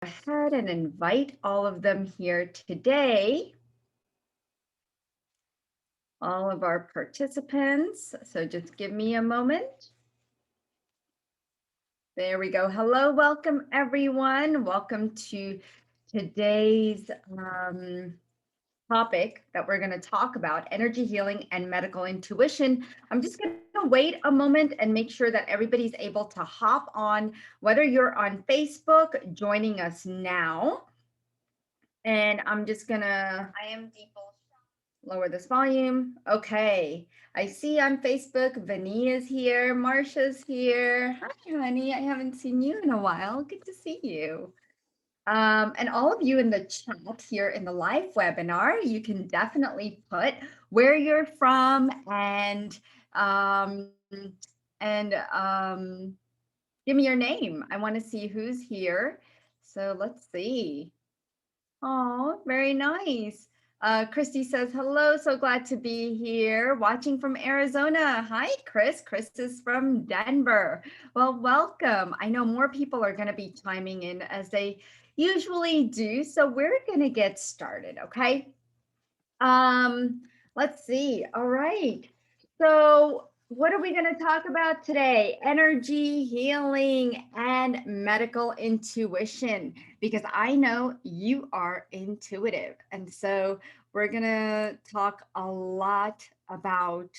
ahead and invite all of them here today. All of our participants. So just give me a moment. There we go. Hello, welcome everyone. Welcome to today's topic that we're going to talk about, energy healing and medical intuition. I'm just going to wait a moment and make sure that everybody's able to hop on, whether you're on Facebook joining us now. And I'm just going to lower this volume. Okay. I see on Facebook, Vinny is here, Marsha's here. Hi, honey. I haven't seen you in a while. Good to see you. And all of you in the chat here in the live webinar, you can definitely put where you're from and give me your name. I want to see who's here. So let's see. Oh, very nice. Christy says, hello, so glad to be here. Watching from Arizona. Hi, Chris. Chris is from Denver. Well, welcome. I know more people are going to be chiming in as they usually do. So we're going to get started, okay? Let's see. All right. So what are we going to talk about today? Energy, healing, and medical intuition, because I know you are intuitive. And so we're going to talk a lot about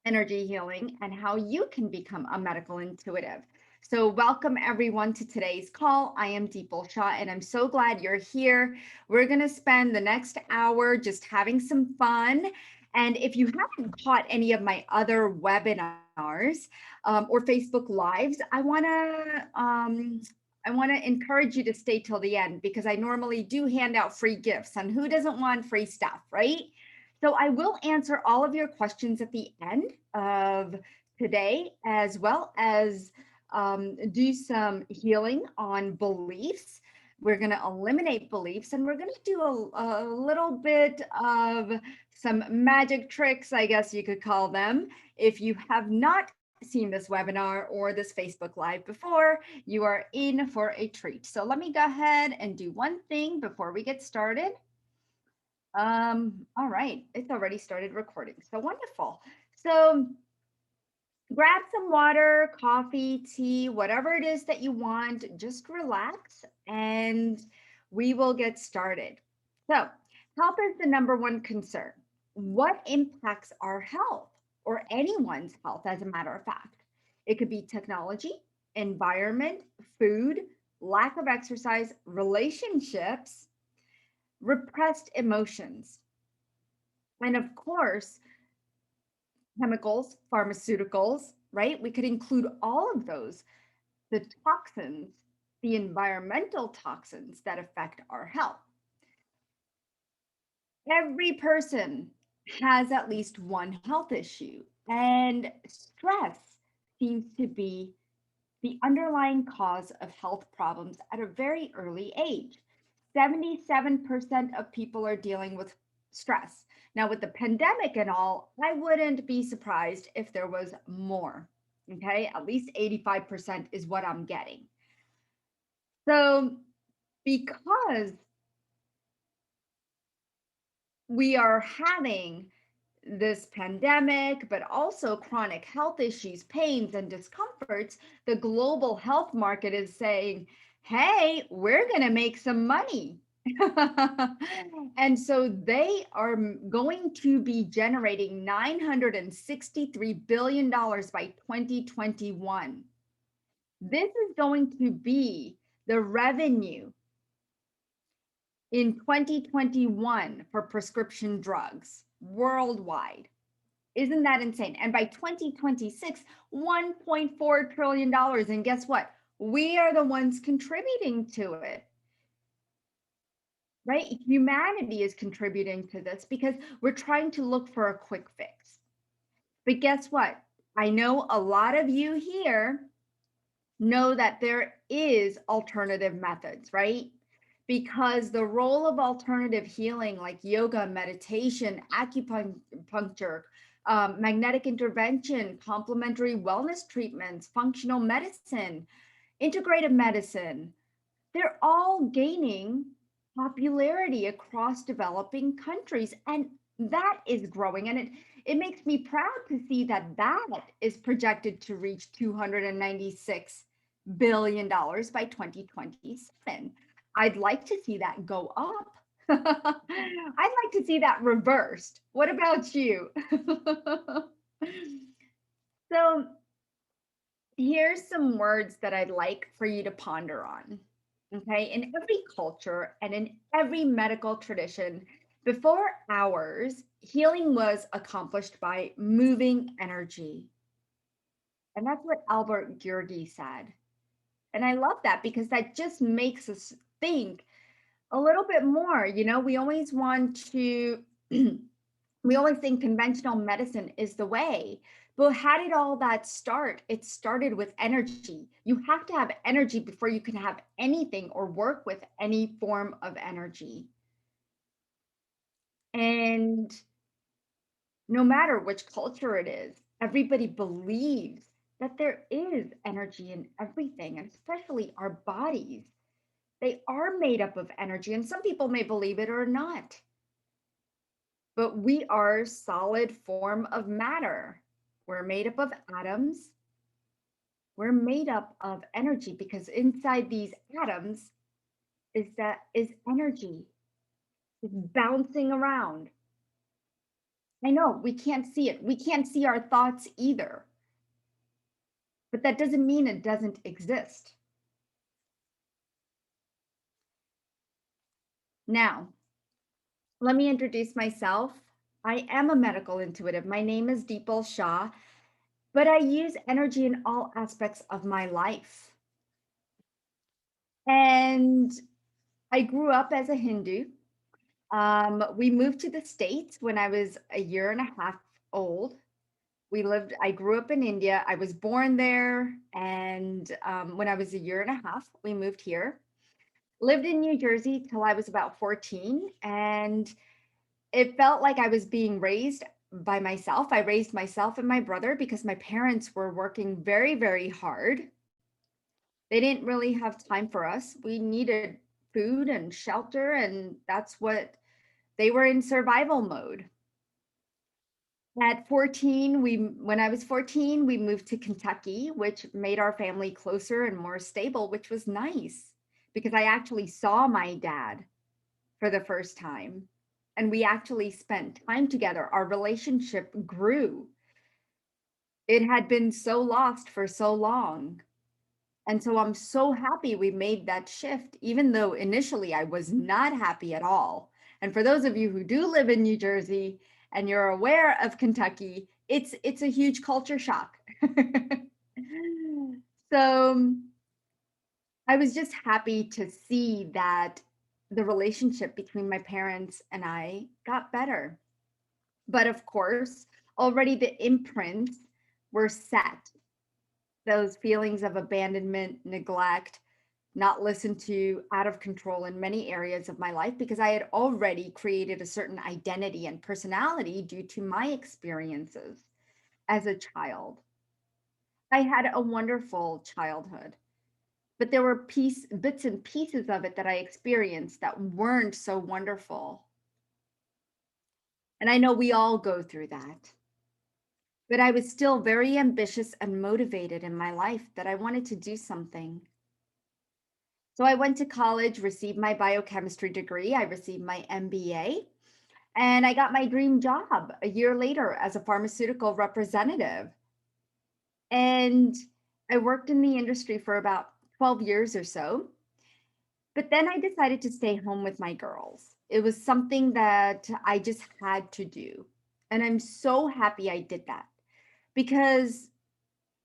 energy healing and how you can become a medical intuitive. So welcome everyone to today's call. I am Deepal Shah and I'm so glad you're here. We're going to spend the next hour just having some fun. And if you haven't caught any of my other webinars or Facebook Lives, I want to encourage you to stay till the end because I normally do hand out free gifts, and who doesn't want free stuff, right? So I will answer all of your questions at the end of today, as well as do some healing on beliefs. We're going to eliminate beliefs, and we're going to do a little bit of some magic tricks, I guess you could call them. If you have not seen this webinar or this Facebook Live before, you are in for a treat. So let me go ahead and do one thing before we get started. All right, it's already started recording. So wonderful. So grab some water, coffee, tea, whatever it is that you want, just relax and we will get started. So health is the number one concern. What impacts our health or anyone's health, as a matter of fact? It could be technology, environment, food, lack of exercise, relationships, repressed emotions, and of course, chemicals, pharmaceuticals, right? We could include all of those, the toxins, the environmental toxins that affect our health. Every person has at least one health issue, and stress seems to be the underlying cause of health problems at a very early age. 77% of people are dealing with stress. Now, with the pandemic and all, I wouldn't be surprised if there was more. Okay, at least 85% is what I'm getting. So, because we are having this pandemic, but also chronic health issues, pains, and discomforts, the global health market is saying, hey, we're going to make some money. And so they are going to be generating $963 billion by 2021. This is going to be the revenue in 2021 for prescription drugs worldwide. Isn't that insane? And by 2026, $1.4 trillion. And guess what? We are the ones contributing to it. Right? Humanity is contributing to this because we're trying to look for a quick fix. But guess what? I know a lot of you here know that there is alternative methods, right? Because the role of alternative healing like yoga, meditation, acupuncture, magnetic intervention, complementary wellness treatments, functional medicine, integrative medicine, they're all gaining popularity across developing countries. And that is growing. And it makes me proud to see that that is projected to reach $296 billion by 2027. I'd like to see that go up. I'd like to see that reversed. What about you? So here's some words that I'd like for you to ponder on. Okay, in every culture and in every medical tradition, before ours, healing was accomplished by moving energy. And that's what Albert Gurgi said. And I love that because that just makes us think a little bit more. We always want to, we always think conventional medicine is the way. But how did all that start? It started with energy. You have to have energy before you can have anything or work with any form of energy. And no matter which culture it is, everybody believes that there is energy in everything, and especially our bodies. They are made up of energy, and some people may believe it or not. But we are solid form of matter. We're made up of atoms. We're made up of energy because inside these atoms is energy. It's bouncing around. I know we can't see it. We can't see our thoughts either. But that doesn't mean it doesn't exist. Now, let me introduce myself. I am a medical intuitive. My name is Deepal Shah, but I use energy in all aspects of my life. And I grew up as a Hindu. We moved to the States when I was a year and a half old. I grew up in India. I was born there. And when I was a year and a half, we moved here. Lived in New Jersey till I was about 14. And it felt like I was being raised by myself. I raised myself and my brother because my parents were working very, very hard. They didn't really have time for us. We needed food and shelter, and that's what they were in survival mode. At 14, when I was 14, we moved to Kentucky, which made our family closer and more stable, which was nice because I actually saw my dad for the first time. And we actually spent time together. Our relationship grew. It had been so lost for so long. And so I'm so happy we made that shift, even though initially I was not happy at all. And for those of you who do live in New Jersey and you're aware of Kentucky, it's a huge culture shock. So I was just happy to see that the relationship between my parents and I got better. But of course, already the imprints were set. Those feelings of abandonment, neglect, not listened to, out of control in many areas of my life because I had already created a certain identity and personality due to my experiences as a child. I had a wonderful childhood, but there were bits and pieces of it that I experienced that weren't so wonderful. And I know we all go through that. But I was still very ambitious and motivated in my life that I wanted to do something. So I went to college, received my biochemistry degree, I received my MBA, and I got my dream job a year later as a pharmaceutical representative. And I worked in the industry for about 12 years or so. But then I decided to stay home with my girls. It was something that I just had to do. And I'm so happy I did that because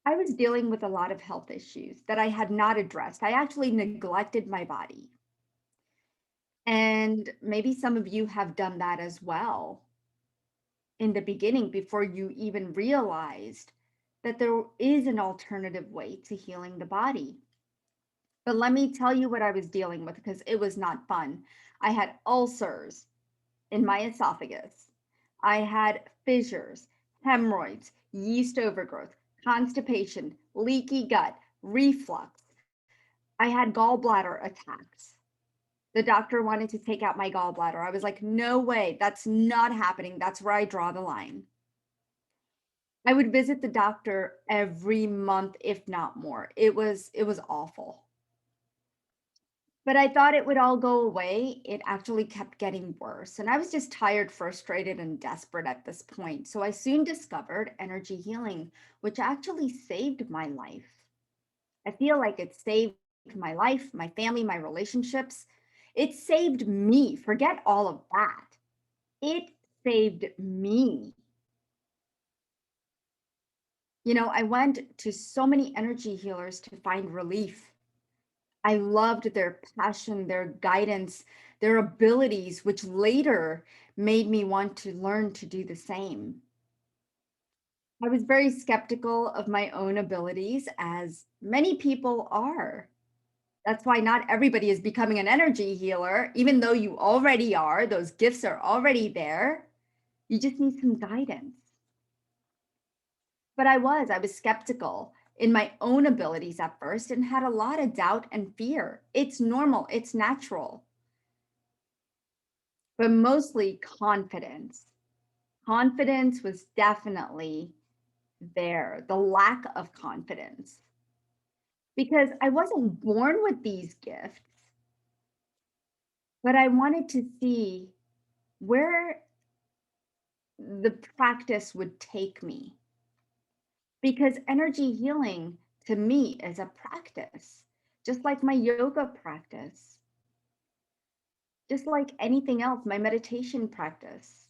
I was dealing with a lot of health issues that I had not addressed. I actually neglected my body. And maybe some of you have done that as well in the beginning before you even realized that there is an alternative way to healing the body. But let me tell you what I was dealing with because it was not fun. I had ulcers in my esophagus. I had fissures, hemorrhoids, yeast overgrowth, constipation, leaky gut, reflux. I had gallbladder attacks. The doctor wanted to take out my gallbladder. I was like, no way, that's not happening. That's where I draw the line. I would visit the doctor every month, if not more. It was awful. But I thought it would all go away. It actually kept getting worse. And I was just tired, frustrated, and desperate at this point. So I soon discovered energy healing, which actually saved my life. I feel like it saved my life, my family, my relationships. It saved me. Forget all of that. It saved me. I went to so many energy healers to find relief. I loved their passion, their guidance, their abilities, which later made me want to learn to do the same. I was very skeptical of my own abilities, as many people are. That's why not everybody is becoming an energy healer, even though you already are. Those gifts are already there. You just need some guidance. But I was skeptical in my own abilities at first and had a lot of doubt and fear. It's normal, it's natural, but mostly confidence. Confidence was definitely there, the lack of confidence, because I wasn't born with these gifts, but I wanted to see where the practice would take me, because energy healing to me is a practice, just like my yoga practice, just like anything else, my meditation practice,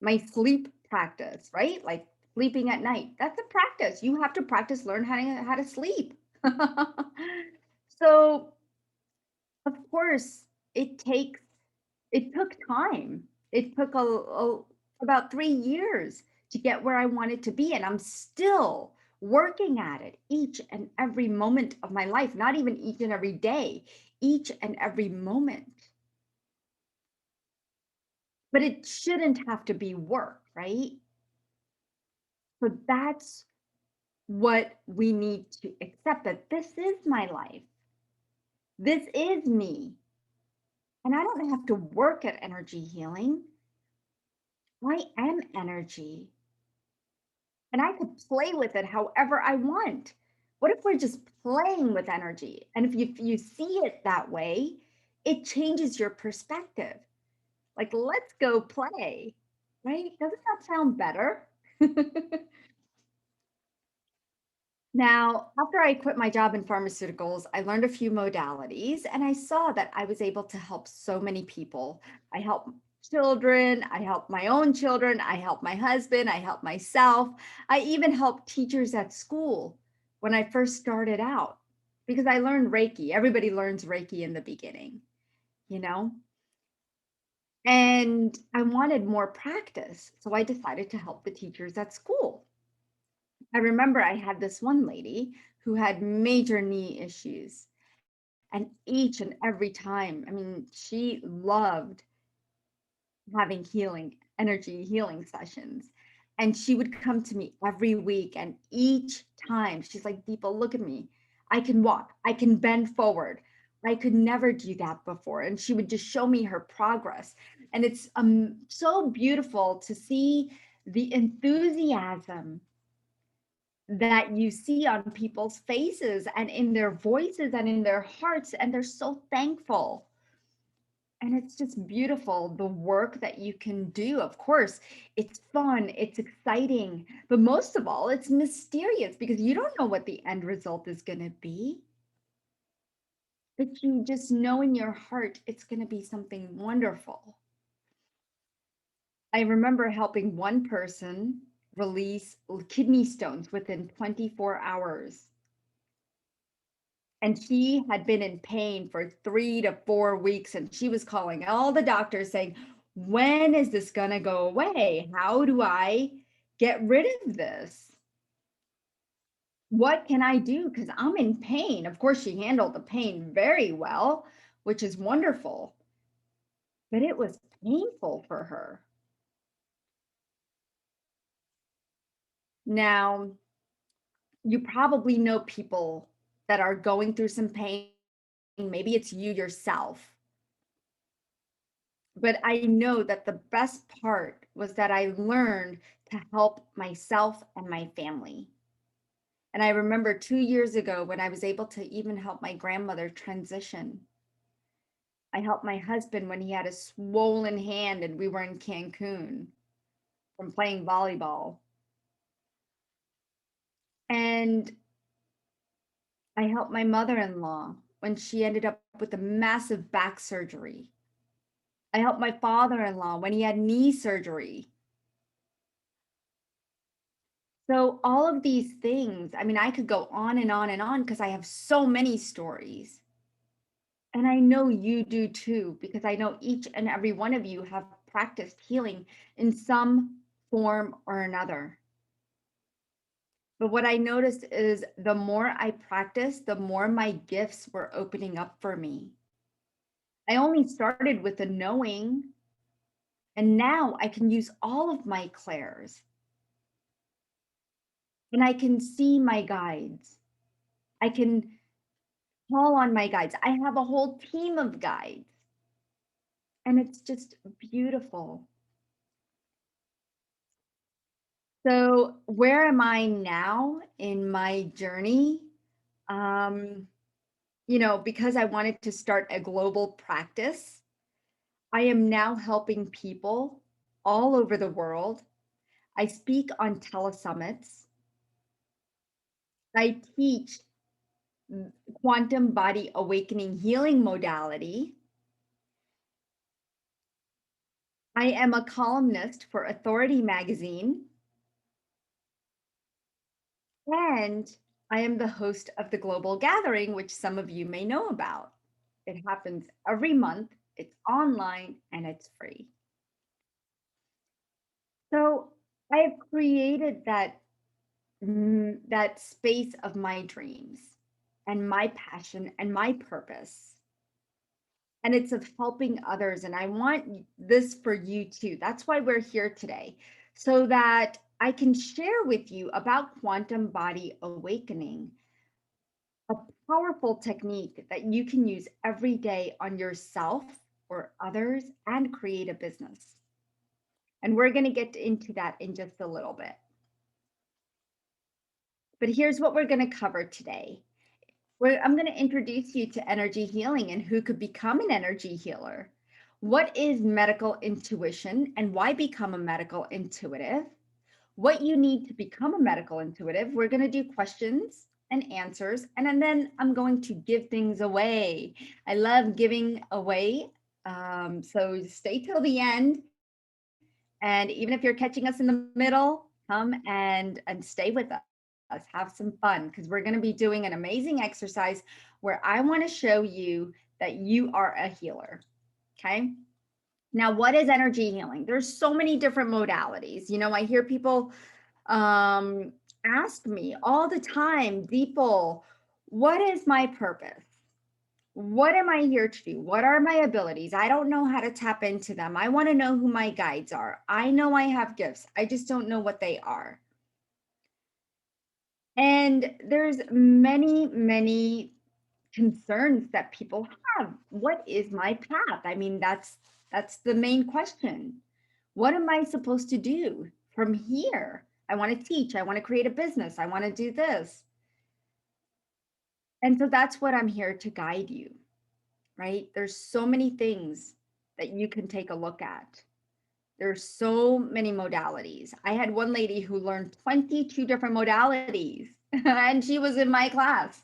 my sleep practice, right? Like sleeping at night. That's a practice. You have to practice, learn how to sleep. So, of course, it takes it took time. It took about 3 years to get where I wanted to be, and I'm still working at it each and every moment of my life, not even each and every day, each and every moment. But it shouldn't have to be work, right? So that's what we need to accept, that this is my life. This is me. And I don't have to work at energy healing. I am energy. And I could play with it however I want. What if we're just playing with energy? And if you see it that way, it changes your perspective. Like, let's go play, right? Doesn't that sound better? Now, after I quit my job in pharmaceuticals, I learned a few modalities and I saw that I was able to help so many people. I help children, I help my own children, I help my husband, I help myself. I even help teachers at school when I first started out, because I learned Reiki. Everybody learns Reiki in the beginning, you know? And I wanted more practice. So I decided to help the teachers at school. I remember I had this one lady who had major knee issues. And each and every time, I mean, she loved having energy healing sessions. And she would come to me every week. And each time she's like, Deepa, look at me. I can walk, I can bend forward. I could never do that before. And she would just show me her progress. And it's so beautiful to see the enthusiasm that you see on people's faces and in their voices and in their hearts, and they're so thankful. And it's just beautiful, the work that you can do. Of course, it's fun, it's exciting, but most of all, it's mysterious because you don't know what the end result is going to be. But you just know in your heart it's going to be something wonderful. I remember helping one person release kidney stones within 24 hours. And she had been in pain for 3 to 4 weeks, and she was calling all the doctors saying, when is this going to go away? How do I get rid of this? What can I do? Because I'm in pain. Of course, she handled the pain very well, which is wonderful, but it was painful for her. Now, you probably know people that are going through some pain. Maybe it's you yourself. But I know that the best part was that I learned to help myself and my family. And I remember 2 years ago when I was able to even help my grandmother transition. I helped my husband when he had a swollen hand and we were in Cancun from playing volleyball. And I helped my mother-in-law when she ended up with a massive back surgery. I helped my father-in-law when he had knee surgery. So all of these things, I mean, I could go on and on and on because I have so many stories. And I know you do too, because I know each and every one of you have practiced healing in some form or another. But what I noticed is the more I practiced, the more my gifts were opening up for me. I only started with the knowing, and now I can use all of my clairs and I can see my guides. I can call on my guides. I have a whole team of guides, and it's just beautiful. So, where am I now in my journey? Um, because I wanted to start a global practice, I am now helping people all over the world. I speak on telesummits. I teach quantum body awakening healing modality. I am a columnist for Authority Magazine. And I am the host of the Global Gathering, which some of you may know about. It happens every month, it's online, and it's free. So I have created that space of my dreams and my passion and my purpose. And it's of helping others. And I want this for you too. That's why we're here today, so that I can share with you about quantum body awakening, a powerful technique that you can use every day on yourself or others and create a business. And we're going to get into that in just a little bit. But here's what we're going to cover today. I'm going to introduce you to energy healing and who could become an energy healer. What is medical intuition and why become a medical intuitive? What you need to become a medical intuitive. We're going to do questions and answers, and then I'm going to give things away. I love giving away. So stay till the end. And even if you're catching us in the middle, come and stay with us. Have some fun, because we're going to be doing an amazing exercise where I want to show you that you are a healer. Okay. Now, what is energy healing? There's so many different modalities. I hear people ask me all the time, Deepal, what is my purpose? What am I here to do? What are my abilities? I don't know how to tap into them. I want to know who my guides are. I know I have gifts. I just don't know what they are. And there's many, many concerns that people have. What is my path? I mean, that's the main question. What am I supposed to do from here? I want to teach. I want to create a business. I want to do this. And so that's what I'm here to guide you, right? There's so many things that you can take a look at. There's so many modalities. I had one lady who learned 22 different modalities, and she was in my class.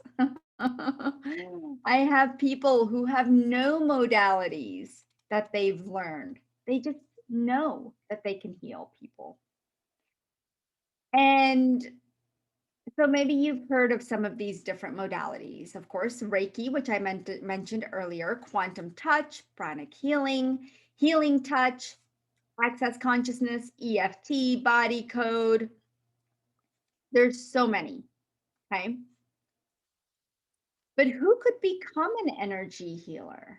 I have people who have no modalities that they've learned. They just know that they can heal people. And so maybe you've heard of some of these different modalities. Of course, Reiki, which I mentioned earlier, quantum touch, pranic healing, healing touch, access consciousness, EFT, body code. There's so many, okay? But who could become an energy healer?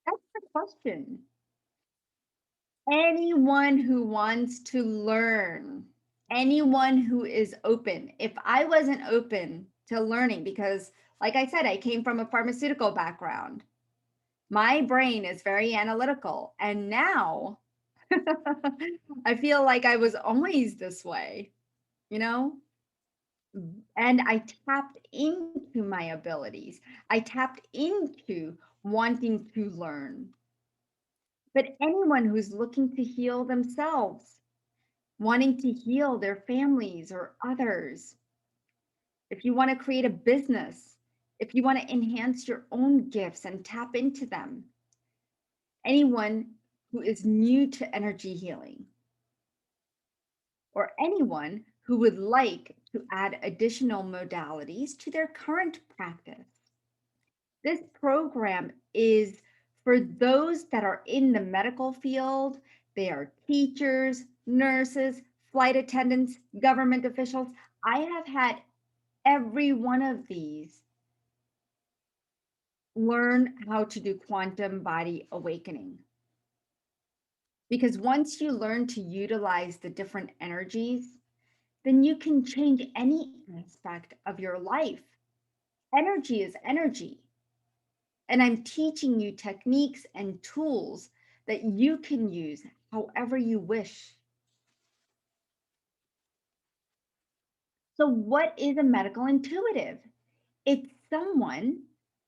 That's the question. Anyone who wants to learn, anyone who is open. If I wasn't open to learning because, like I said, I came from a pharmaceutical background. My brain is very analytical. And now I feel like I was always this way, you know? And I tapped into my abilities. I tapped into wanting to learn. But anyone who's looking to heal themselves, wanting to heal their families or others, if you want to create a business, if you want to enhance your own gifts and tap into them, anyone who is new to energy healing, or anyone who would like to add additional modalities to their current practice. This program is for those that are in the medical field. They are teachers, nurses, flight attendants, government officials. I have had every one of these learn how to do quantum body awakening. Because once you learn to utilize the different energies, then you can change any aspect of your life. Energy is energy. And I'm teaching you techniques and tools that you can use however you wish. So, what is a medical intuitive? It's someone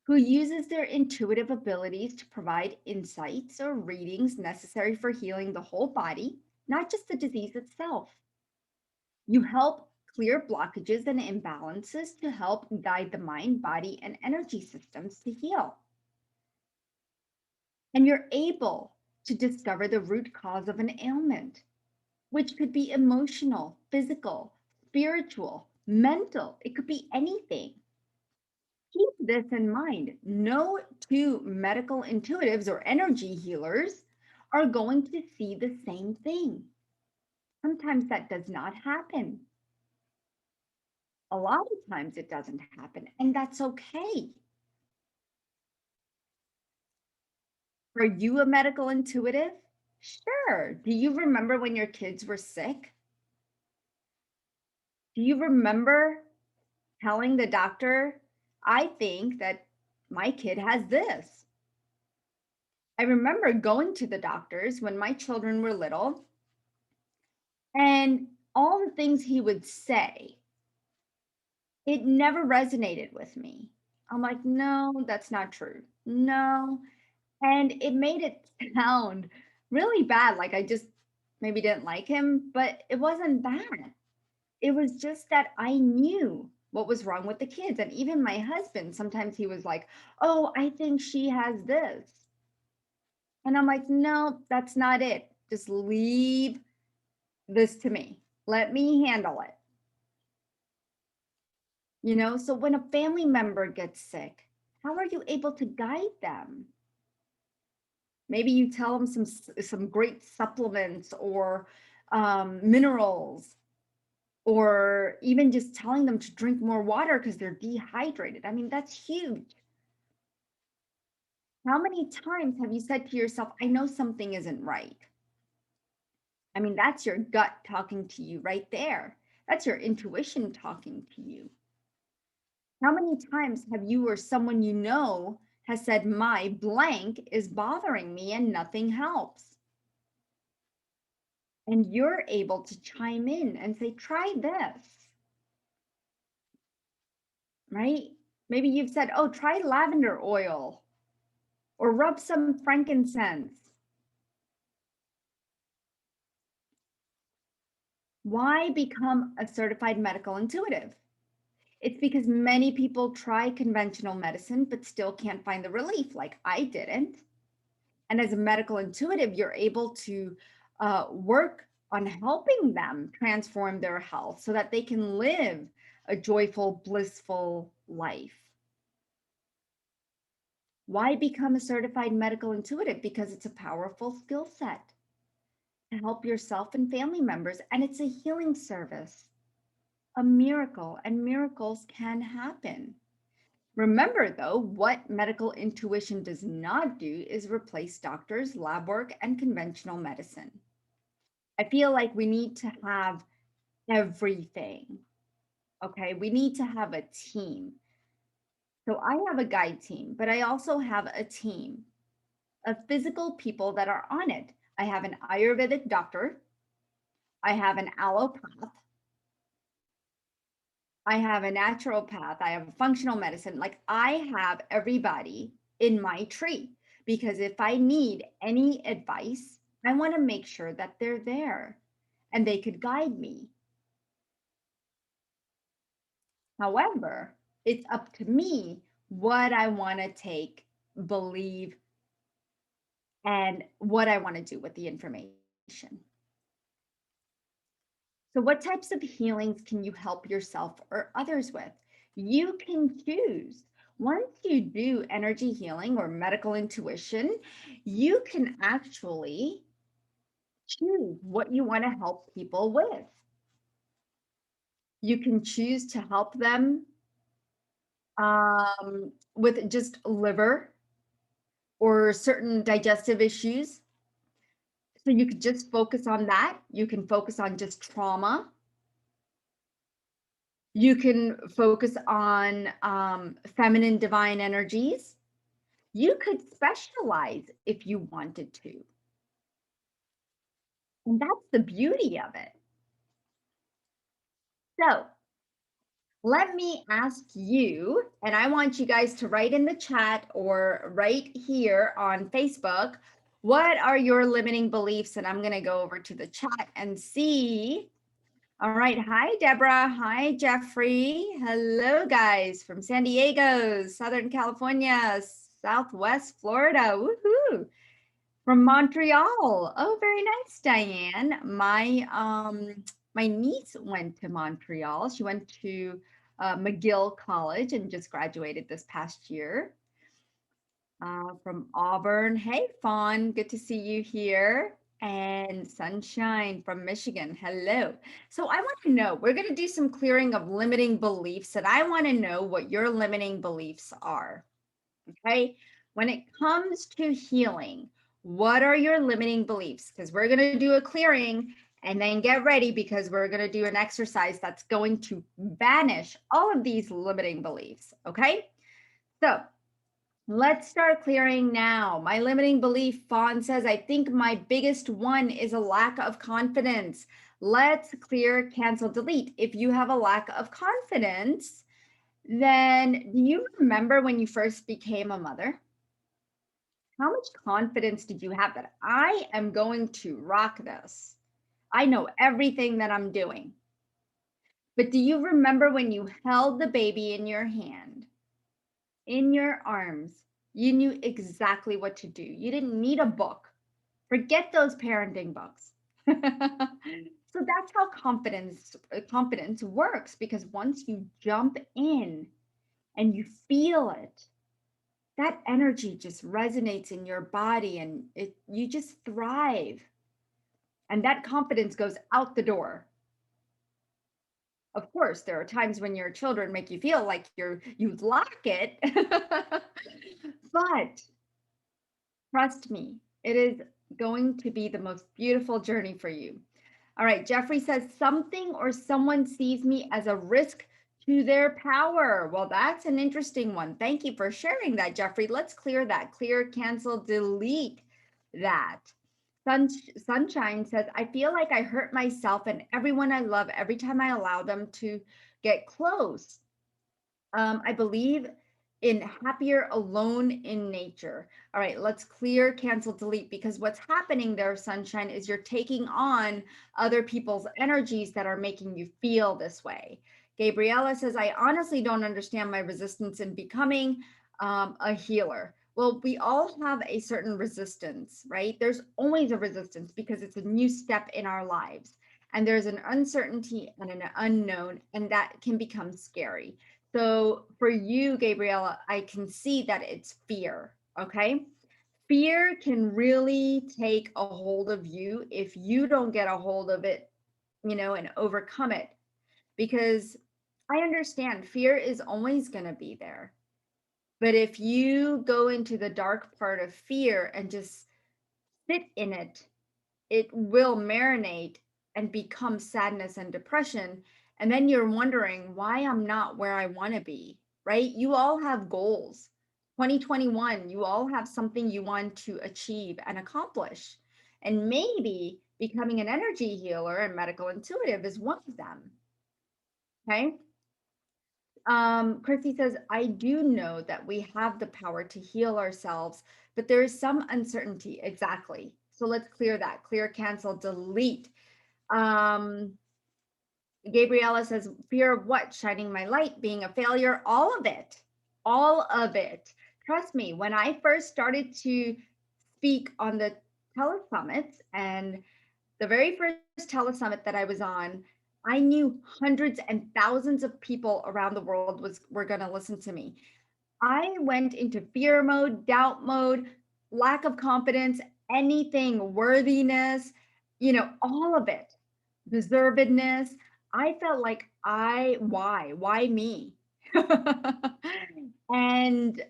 who uses their intuitive abilities to provide insights or readings necessary for healing the whole body, not just the disease itself. You help clear blockages and imbalances to help guide the mind, body, and energy systems to heal. And you're able to discover the root cause of an ailment, which could be emotional, physical, spiritual, mental. It could be anything. Keep this in mind. No two medical intuitives or energy healers are going to see the same thing. Sometimes that does not happen. A lot of times it doesn't happen, and that's okay. Are you a medical intuitive? Sure. Do you remember when your kids were sick? Do you remember telling the doctor, I think that my kid has this? I remember going to the doctors when my children were little, and all the things he would say, it never resonated with me. I'm like, no, that's not true. No. And it made it sound really bad. Like I just maybe didn't like him, but it wasn't that. It was just that I knew what was wrong with the kids. And even my husband, sometimes he was like, oh, I think she has this. And I'm like, no, that's not it. Just leave this to me. Let me handle it. So when a family member gets sick, how are you able to guide them? Maybe you tell them some great supplements or minerals, or even just telling them to drink more water because they're dehydrated. I mean, that's huge. How many times have you said to yourself, I know something isn't right? I mean, that's your gut talking to you right there. That's your intuition talking to you. How many times have you or someone you know has said, my blank is bothering me and nothing helps? And you're able to chime in and say, try this, right? Maybe you've said, oh, try lavender oil or rub some frankincense. Why become a certified medical intuitive? It's because many people try conventional medicine, but still can't find the relief, like I didn't. And as a medical intuitive, you're able to work on helping them transform their health so that they can live a joyful, blissful life. Why become a certified medical intuitive? Because it's a powerful skill set to help yourself and family members, and it's a healing service, a miracle, and miracles can happen. Remember, though, what medical intuition does not do is replace doctors, lab work, and conventional medicine. I feel like we need to have everything. Okay, we need to have a team. So I have a guide team, but I also have a team of physical people that are on it. I have an Ayurvedic doctor, I have an allopath, I have a naturopath, I have a functional medicine. Like I have everybody in my tree because if I need any advice, I want to make sure that they're there and they could guide me. However, it's up to me what I want to take, believe, and what I want to do with the information. So, what types of healings can you help yourself or others with? You can choose. Once you do energy healing or medical intuition, you can actually choose what you want to help people with. You can choose to help them with just liver or certain digestive issues. So you could just focus on that. You can focus on just trauma. You can focus on feminine divine energies. You could specialize if you wanted to. And that's the beauty of it. So let me ask you, and I want you guys to write in the chat or right here on Facebook, what are your limiting beliefs? And I'm going to go over to the chat and see. All right. Hi, Deborah. Hi, Jeffrey. Hello, guys from San Diego, Southern California, Southwest Florida. Woohoo. From Montreal. Oh, very nice, Diane. My niece went to Montreal. She went to McGill College and just graduated this past year. From Auburn. Hey, Fawn. Good to see you here. And Sunshine from Michigan. Hello. So I want to know, we're going to do some clearing of limiting beliefs, and I want to know what your limiting beliefs are. Okay. When it comes to healing, what are your limiting beliefs? Because we're going to do a clearing and then get ready because we're going to do an exercise that's going to banish all of these limiting beliefs. Okay. So let's start clearing now. My limiting belief, Fawn says, I think my biggest one is a lack of confidence. Let's clear, cancel, delete. If you have a lack of confidence, then do you remember when you first became a mother? How much confidence did you have that I am going to rock this? I know everything that I'm doing. But do you remember when you held the baby in your hand, in your arms? You knew exactly what to do. You didn't need a book. Forget those parenting books. So that's how confidence works, because once you jump in and you feel it, that energy just resonates in your body and you just thrive. And that confidence goes out the door. Of course, there are times when your children make you feel like you lack it. But trust me, it is going to be the most beautiful journey for you. All right, Jeffrey says something or someone sees me as a risk to their power. Well, that's an interesting one. Thank you for sharing that, Jeffrey. Let's clear that. Clear, cancel, delete that. Sunshine says, I feel like I hurt myself and everyone I love every time I allow them to get close. I believe in happier alone in nature. All right, let's clear, cancel, delete, because what's happening there, Sunshine, is you're taking on other people's energies that are making you feel this way. Gabriella says, I honestly don't understand my resistance in becoming a healer. Well, we all have a certain resistance, right? There's always a resistance because it's a new step in our lives. And there's an uncertainty and an unknown, and that can become scary. So for you, Gabriella, I can see that it's fear, okay? Fear can really take a hold of you if you don't get a hold of it, and overcome it. Because I understand fear is always going to be there. But if you go into the dark part of fear and just sit in it, it will marinate and become sadness and depression. And then you're wondering why I'm not where I want to be, right? You all have goals. 2021, you all have something you want to achieve and accomplish. And maybe becoming an energy healer and medical intuitive is one of them. Okay. Chrissy says, I do know that we have the power to heal ourselves, but there is some uncertainty. Exactly. So let's clear that. Clear, cancel, delete. Um, Gabriella says, fear of what? Shining my light, being a failure, all of it. All of it. Trust me, when I first started to speak on the telesummits, and the very first telesummit that I was on, I knew hundreds and thousands of people around the world were going to listen to me. I went into fear mode, doubt mode, lack of confidence, anything, worthiness, all of it, deservedness. I felt like why me? And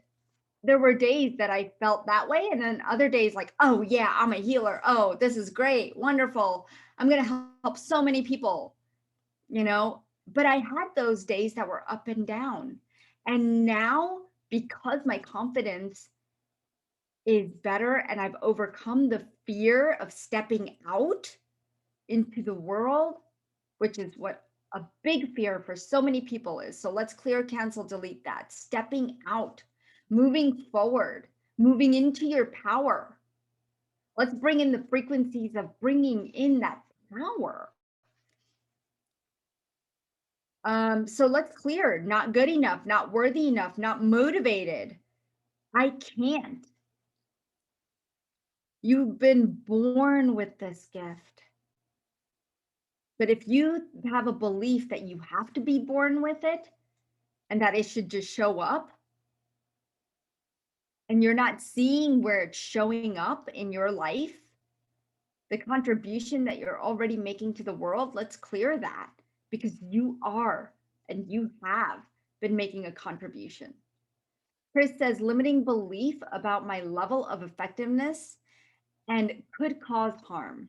there were days that I felt that way. And then other days, like, oh, yeah, I'm a healer. Oh, this is great. Wonderful. I'm going to help so many people, But I had those days that were up and down. And now, because my confidence is better and I've overcome the fear of stepping out into the world, which is what a big fear for so many people is. So let's clear, cancel, delete that. Stepping out, moving forward, moving into your power. Let's bring in the frequencies of bringing in that power. So let's clear, not good enough, not worthy enough, not motivated. I can't. You've been born with this gift. But if you have a belief that you have to be born with it and that it should just show up, and you're not seeing where it's showing up in your life, the contribution that you're already making to the world, let's clear that, because you are and you have been making a contribution. Chris says, limiting belief about my level of effectiveness and could cause harm.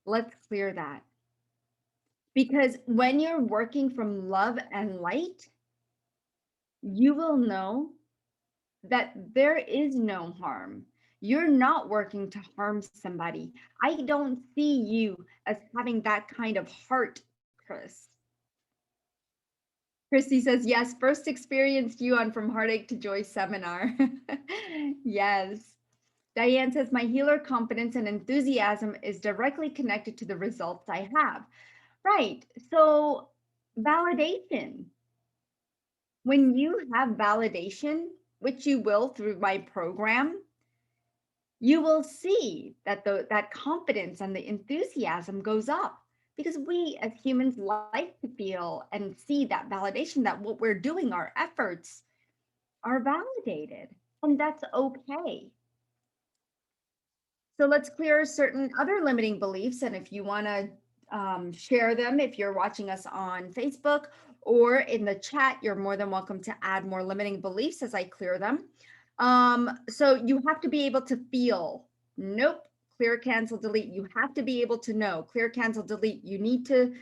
Let's clear that. Because when you're working from love and light, you will know that there is no harm. You're not working to harm somebody. I don't see you as having that kind of heart, Chris. Christy says, yes, first experienced you on From Heartache to Joy seminar. Yes. Diane says, my healer confidence and enthusiasm is directly connected to the results I have. Right. So validation. When you have validation, which you will through my program, you will see that that confidence and the enthusiasm goes up, because we as humans like to feel and see that validation, that what we're doing, our efforts are validated, and that's okay. So let's clear certain other limiting beliefs. And if you want to share them, if you're watching us on Facebook or in the chat, you're more than welcome to add more limiting beliefs as I clear them. So you have to be able to feel. Nope. Clear, cancel, delete. You have to be able to know. Clear, cancel, delete. You need to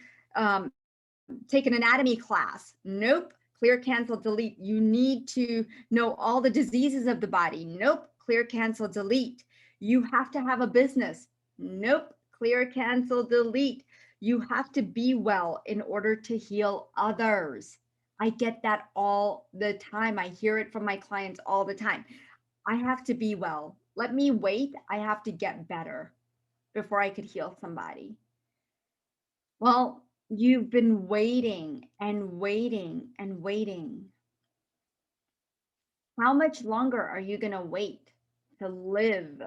take an anatomy class. Nope. Clear, cancel, delete. You need to know all the diseases of the body. Nope. Clear, cancel, delete. You have to have a business. Nope. Clear, cancel, delete. You have to be well in order to heal others. I get that all the time. I hear it from my clients all the time. I have to be well. Let me wait. I have to get better before I could heal somebody. Well, you've been waiting and waiting and waiting. How much longer are you going to wait to live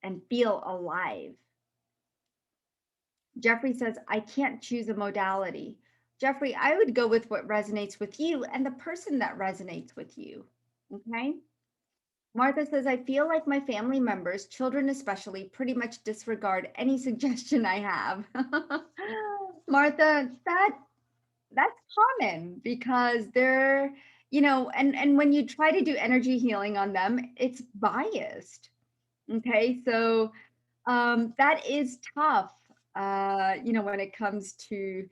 and feel alive? Jeffrey says, I can't choose a modality. Jeffrey, I would go with what resonates with you and the person that resonates with you. Okay. Martha says, I feel like my family members, children especially, pretty much disregard any suggestion I have. Martha, that's common, because they're, and when you try to do energy healing on them, it's biased. Okay. So that is tough, when it comes to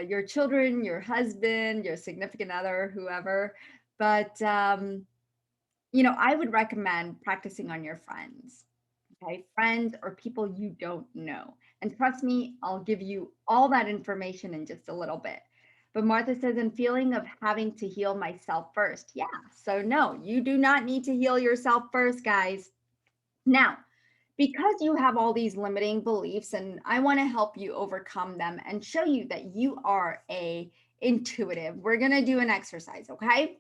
your children, your husband, your significant other, whoever. But, I would recommend practicing on your friends, okay? Friends or people you don't know. And trust me, I'll give you all that information in just a little bit. But Martha says, and feeling of having to heal myself first. Yeah. So, no, you do not need to heal yourself first, guys. Now, because you have all these limiting beliefs, and I want to help you overcome them and show you that you are a intuitive, we're going to do an exercise, okay?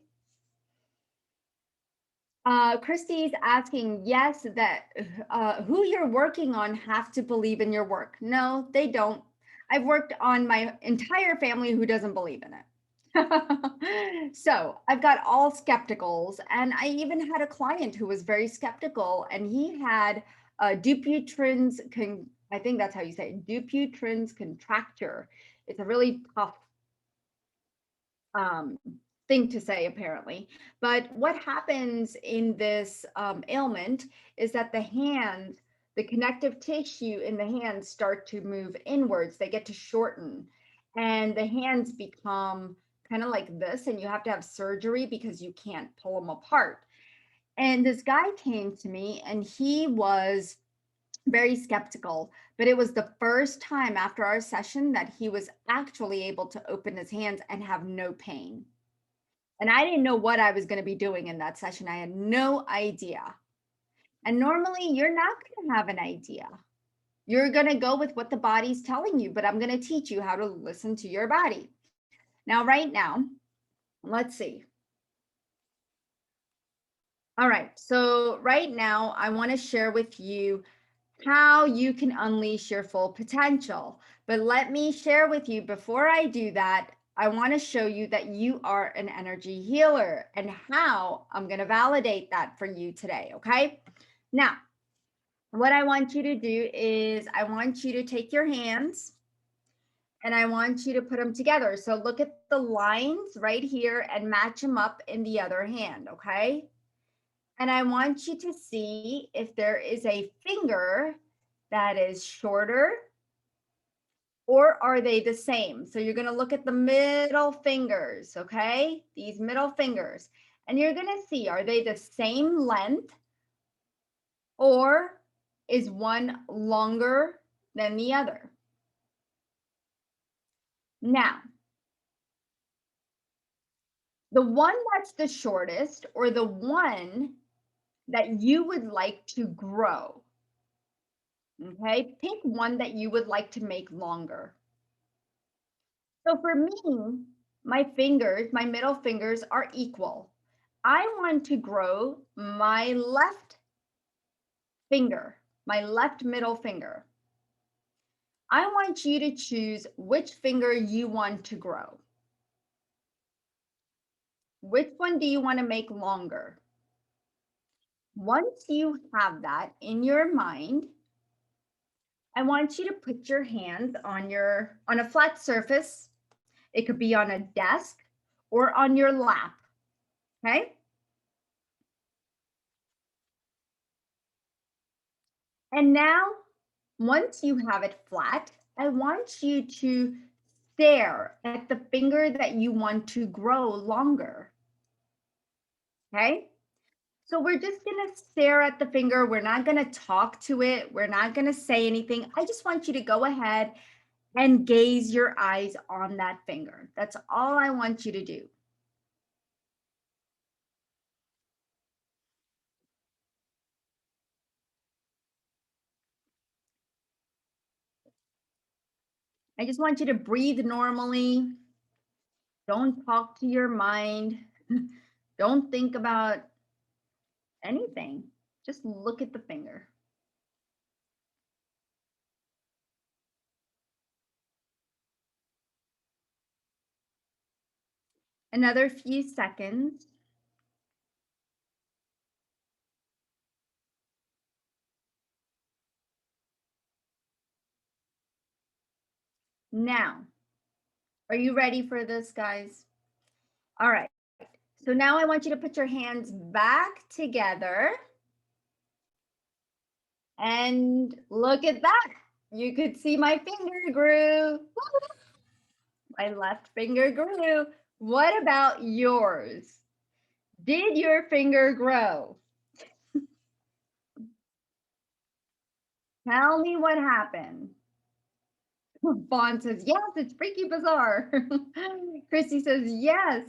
Christy's asking, yes, that who you're working on have to believe in your work. No, they don't. I've worked on my entire family who doesn't believe in it. So I've got all skepticals, and I even had a client who was very skeptical, and he had Dupuytren's, I think that's how you say it, Dupuytren's contracture. It's a really tough um, thing to say, apparently. But what happens in this ailment is that the connective tissue in the hands start to move inwards. They get to shorten, and the hands become kind of like this, and you have to have surgery because you can't pull them apart. And this guy came to me, and he was very skeptical, but it was the first time after our session that he was actually able to open his hands and have no pain. And I didn't know what I was going to be doing in that session. I had no idea. And normally you're not going to have an idea. You're going to go with what the body's telling you, but I'm going to teach you how to listen to your body. Now, right now, let's see. All right. So right now, I want to share with you how you can unleash your full potential. But let me share with you, before I do that, I want to show you that you are an energy healer and how I'm going to validate that for you today. Okay. Now, what I want you to do is I want you to take your hands and I want you to put them together. So look at the lines right here and match them up in the other hand. Okay. And I want you to see if there is a finger that is shorter, or are they the same? So you're going to look at the middle fingers, okay? These middle fingers. And you're going to see, are they the same length, or is one longer than the other? Now, the one that's the shortest, or the one that you would like to grow, okay? Pick one that you would like to make longer. So for me, my fingers, my middle fingers are equal. I want to grow my left finger, my left middle finger. I want you to choose which finger you want to grow. Which one do you want to make longer? Once you have that in your mind, I want you to put your hands on a flat surface. It could be on a desk or on your lap, okay? And now, once you have it flat, I want you to stare at the finger that you want to grow longer. Okay? So we're just going to stare at the finger. We're not going to talk to it. We're not going to say anything. I just want you to go ahead and gaze your eyes on that finger. That's all I want you to do. I just want you to breathe normally. Don't talk to your mind. Don't think about anything. Just look at the finger. Another few seconds. Now, are you ready for this, guys? All right. So now I want you to put your hands back together. And look at that. You could see my finger grew. My left finger grew. What about yours? Did your finger grow? Tell me what happened. Vaughn says, yes, it's freaky bizarre. Christy says, yes.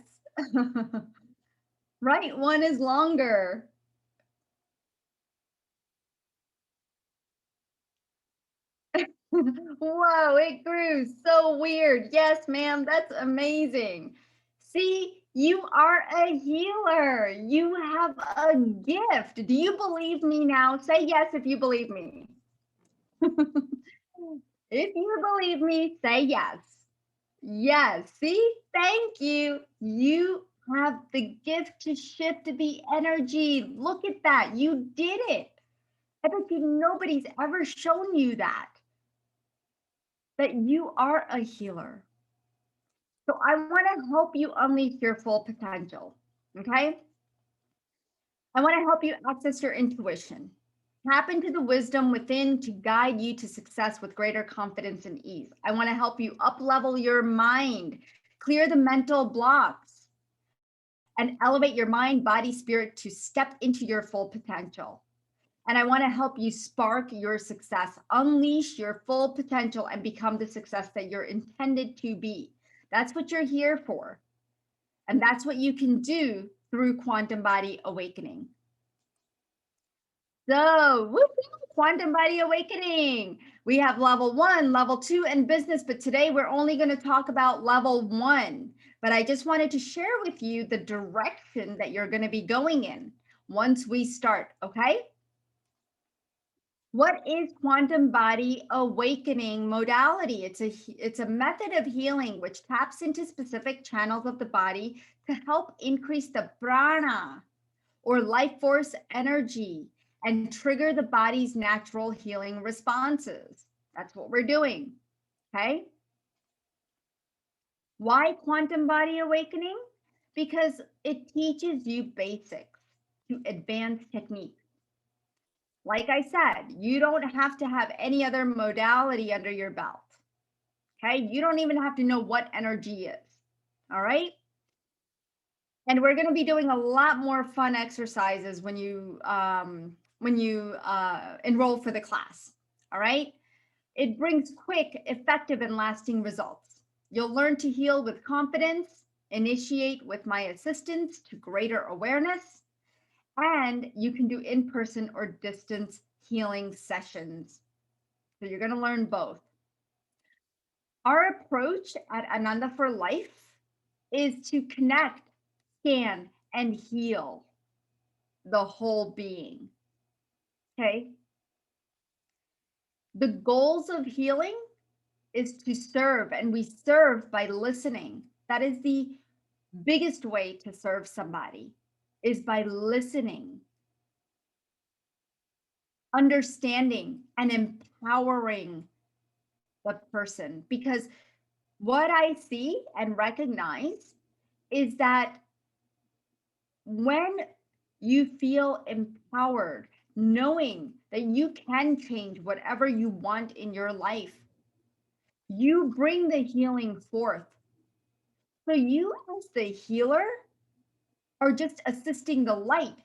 Right one is longer. Whoa, it grew so weird. Yes, ma'am, that's amazing. See, you are a healer. You have a gift. Do you believe me now? Say yes if you believe me. If you believe me, say yes. Yes, see, thank you. You have the gift to shift the energy. Look at that. You did it. I bet you nobody's ever shown you that you are a healer. So I want to help you unleash your full potential. Okay. I want to help you access your intuition. Tap into the wisdom within to guide you to success with greater confidence and ease. I want to help you up level your mind, clear the mental blocks, and elevate your mind, body, spirit to step into your full potential. And I want to help you spark your success, unleash your full potential, and become the success that you're intended to be. That's what you're here for. And that's what you can do through Quantum Body Awakening. So, woo-hoo, Quantum Body Awakening. We have level 1, level 2, and business, but today we're only going to talk about level 1. But I just wanted to share with you the direction that you're going to be going in once we start, okay? What is Quantum Body Awakening modality? It's a method of healing which taps into specific channels of the body to help increase the prana or life force energy and trigger the body's natural healing responses. That's what we're doing. Okay. Why Quantum Body Awakening? Because it teaches you basics to advanced techniques. Like I said, you don't have to have any other modality under your belt. Okay. You don't even have to know what energy is. All right. And we're going to be doing a lot more fun exercises when you enroll for the class. All right. It brings quick, effective, and lasting results. You'll learn to heal with confidence, initiate with my assistance to greater awareness, and you can do in-person or distance healing sessions. So you're going to learn both. Our approach at Ananda for Life is to connect, scan, and heal the whole being. Okay. The goals of healing is to serve, and we serve by listening. That is the biggest way to serve somebody, is by listening, understanding, and empowering the person. Because what I see and recognize is that when you feel empowered, knowing that you can change whatever you want in your life, you bring the healing forth. So you, as the healer, are just assisting the light,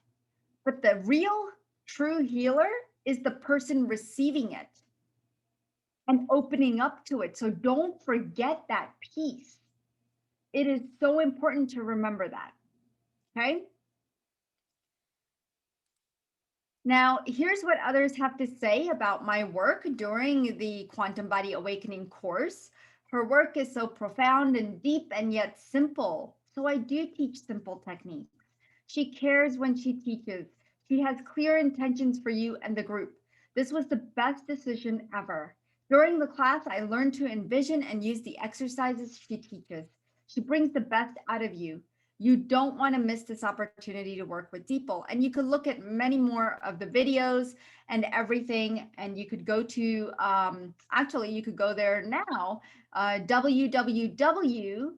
but the real true healer is the person receiving it and opening up to it. So don't forget that piece. It is so important to remember that. Okay. Now, here's what others have to say about my work during the Quantum Body Awakening course. Her work is so profound and deep and yet simple. So I do teach simple techniques. She cares when she teaches. She has clear intentions for you and the group. This was the best decision ever. During the class, I learned to envision and use the exercises she teaches. She brings the best out of you. You don't want to miss this opportunity to work with Deepal. And you could look at many more of the videos and everything. And you could go to, actually, you could go there now, www.ananda,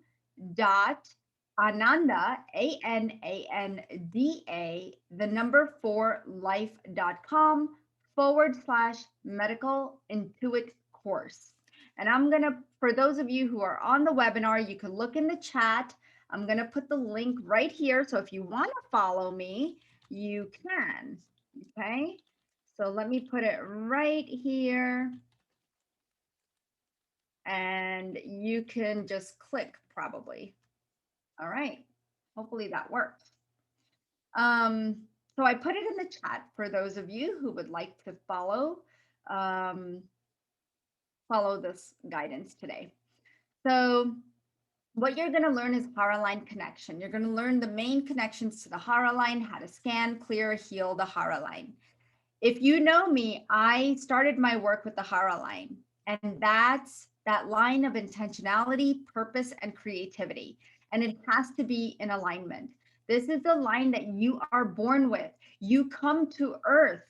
ANANDA, the number 4 life.com/medical intuit course. And I'm going to, for those of you who are on the webinar, you can look in the chat. I'm going to put the link right here. So if you want to follow me, you can. Okay. So let me put it right here. And you can just click probably. All right. Hopefully that works. So I put it in the chat for those of you who would like to follow this guidance today. So what you're going to learn is Hara line connection. You're going to learn the main connections to the Hara line, how to scan, clear, heal the Hara line. If you know me, I started my work with the Hara line, and that's that line of intentionality, purpose, and creativity. And it has to be in alignment. This is the line that you are born with. You come to earth,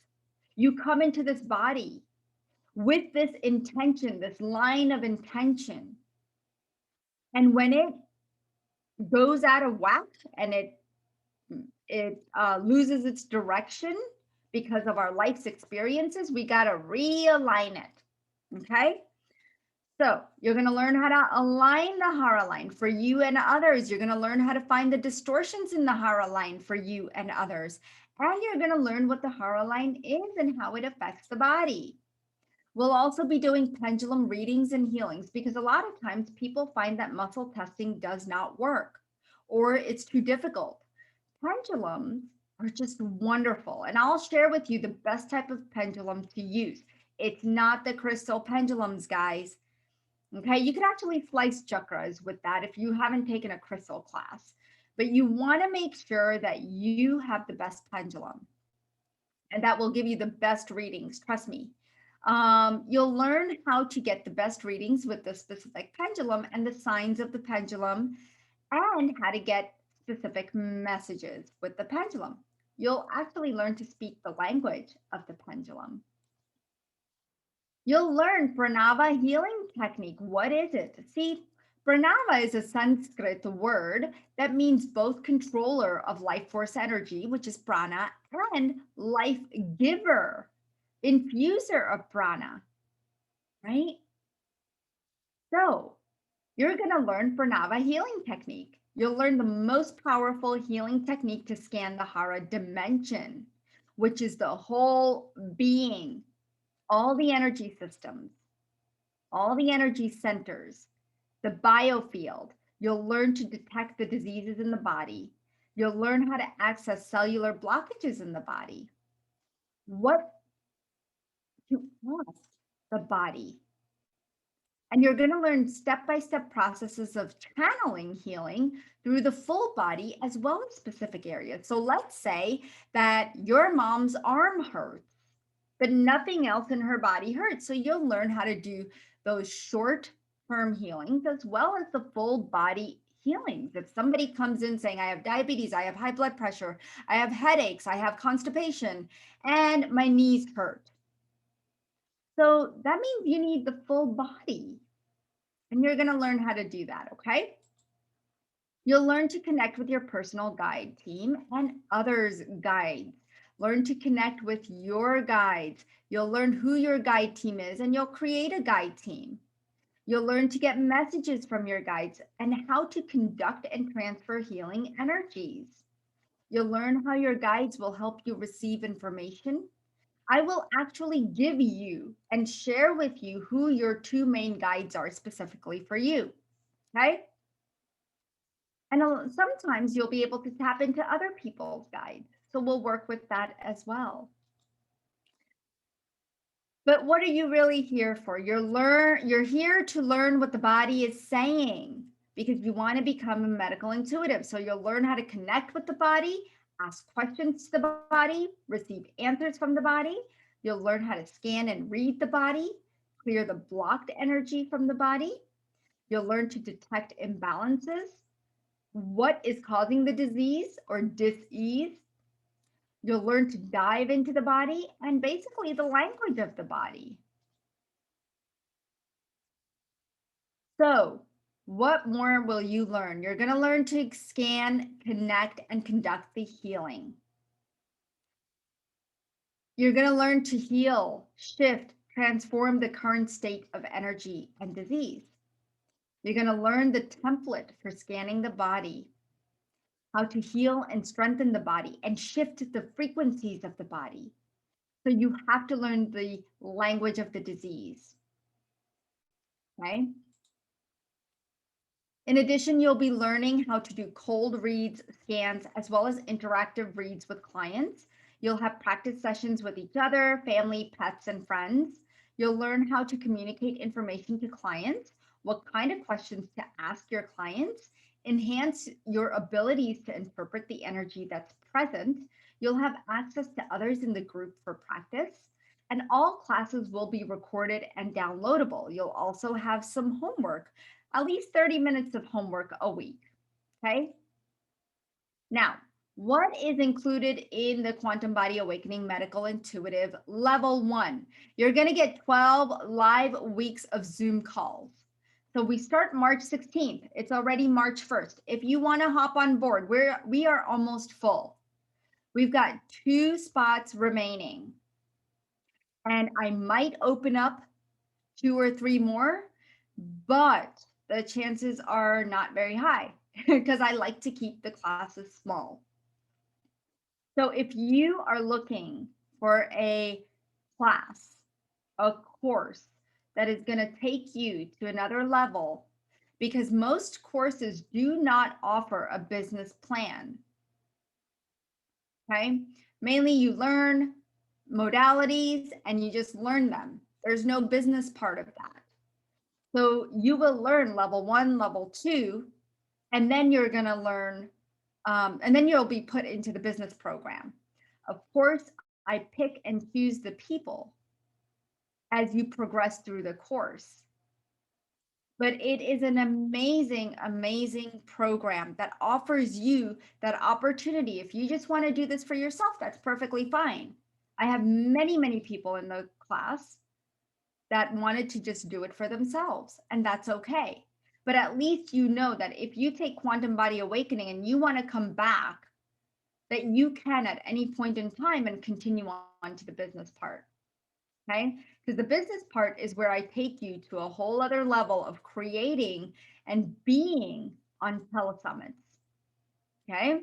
you come into this body with this intention, this line of intention. And when it goes out of whack and it loses its direction because of our life's experiences, we got to realign it. Okay. So you're going to learn how to align the Hara line for you and others. You're going to learn how to find the distortions in the Hara line for you and others. And you're going to learn what the Hara line is and how it affects the body. We'll also be doing pendulum readings and healings because a lot of times people find that muscle testing does not work or it's too difficult. Pendulums are just wonderful. And I'll share with you the best type of pendulum to use. It's not the crystal pendulums, guys. Okay, you can actually slice chakras with that if you haven't taken a crystal class. But you want to make sure that you have the best pendulum. And that will give you the best readings, trust me. You'll learn how to get the best readings with the specific pendulum and the signs of the pendulum and how to get specific messages with the pendulum. You'll actually learn to speak the language of the pendulum. You'll learn Pranava healing technique. What is it? See, Pranava is a Sanskrit word that means both controller of life force energy, which is prana, and life giver, infuser of prana, right? So you're going to learn Pranava healing technique. You'll learn the most powerful healing technique to scan the Hara dimension, which is the whole being, all the energy systems, all the energy centers, the biofield. You'll learn to detect the diseases in the body. You'll learn how to access cellular blockages in the body. What to ask the body. And you're going to learn step-by-step processes of channeling healing through the full body as well as specific areas. So let's say that your mom's arm hurts, but nothing else in her body hurts. So you'll learn how to do those short-term healings as well as the full body healings. If somebody comes in saying, I have diabetes, I have high blood pressure, I have headaches, I have constipation, and my knees hurt. So that means you need the full body. And you're going to learn how to do that, okay? You'll learn to connect with your personal guide team and others' guides. Learn to connect with your guides. You'll learn who your guide team is, and you'll create a guide team. You'll learn to get messages from your guides and how to conduct and transfer healing energies. You'll learn how your guides will help you receive information. I will actually give you and share with you who your two main guides are specifically for you, okay? And sometimes you'll be able to tap into other people's guides. So we'll work with that as well. But what are you really here for? You're here to learn what the body is saying because you want to become a medical intuitive. So you'll learn how to connect with the body, ask questions to the body, receive answers from the body. You'll learn how to scan and read the body, clear the blocked energy from the body. You'll learn to detect imbalances, what is causing the disease or dis-ease. You'll learn to dive into the body and basically the language of the body. So what more will you learn? You're going to learn to scan, connect, and conduct the healing. You're going to learn to heal, shift, transform the current state of energy and disease. You're going to learn the template for scanning the body, how to heal and strengthen the body and shift the frequencies of the body. So you have to learn the language of the disease. Okay. In addition, you'll be learning how to do cold reads, scans, as well as interactive reads with clients. You'll have practice sessions with each other, family, pets, and friends. You'll learn how to communicate information to clients, what kind of questions to ask your clients, enhance your abilities to interpret the energy that's present. You'll have access to others in the group for practice, and all classes will be recorded and downloadable. You'll also have some homework, at least 30 minutes of homework a week. Okay. Now, what is included in the Quantum Body Awakening Medical Intuitive Level 1? You're going to get 12 live weeks of Zoom calls. So we start March 16th. It's already March 1st. If you want to hop on board, we are almost full. We've got 2 spots remaining. And I might open up 2 or 3 more, but the chances are not very high because I like to keep the classes small. So if you are looking for a class, a course that is going to take you to another level, because most courses do not offer a business plan. Okay, mainly you learn modalities and you just learn them. There's no business part of that. So you will learn level 1, level 2, and then you're going to learn, and then you'll be put into the business program. Of course, I pick and choose the people as you progress through the course. But it is an amazing, amazing program that offers you that opportunity. If you just want to do this for yourself, that's perfectly fine. I have many, many people in the class that wanted to just do it for themselves, and that's okay. But at least you know that if you take Quantum Body Awakening and you want to come back, that you can at any point in time and continue on to the business part. Okay, because the business part is where I take you to a whole other level of creating and being on telesummits. Okay,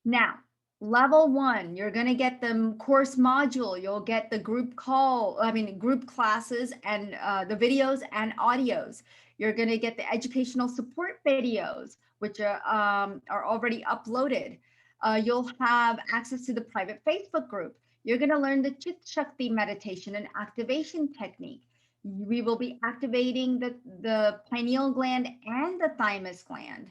now level 1, you're going to get the course module, you'll get the group group classes and the videos and audios. You're going to get the educational support videos, which are already uploaded. You'll have access to the private Facebook group. You're going to learn the Chit Shakti meditation and activation technique. We will be activating the pineal gland and the thymus gland.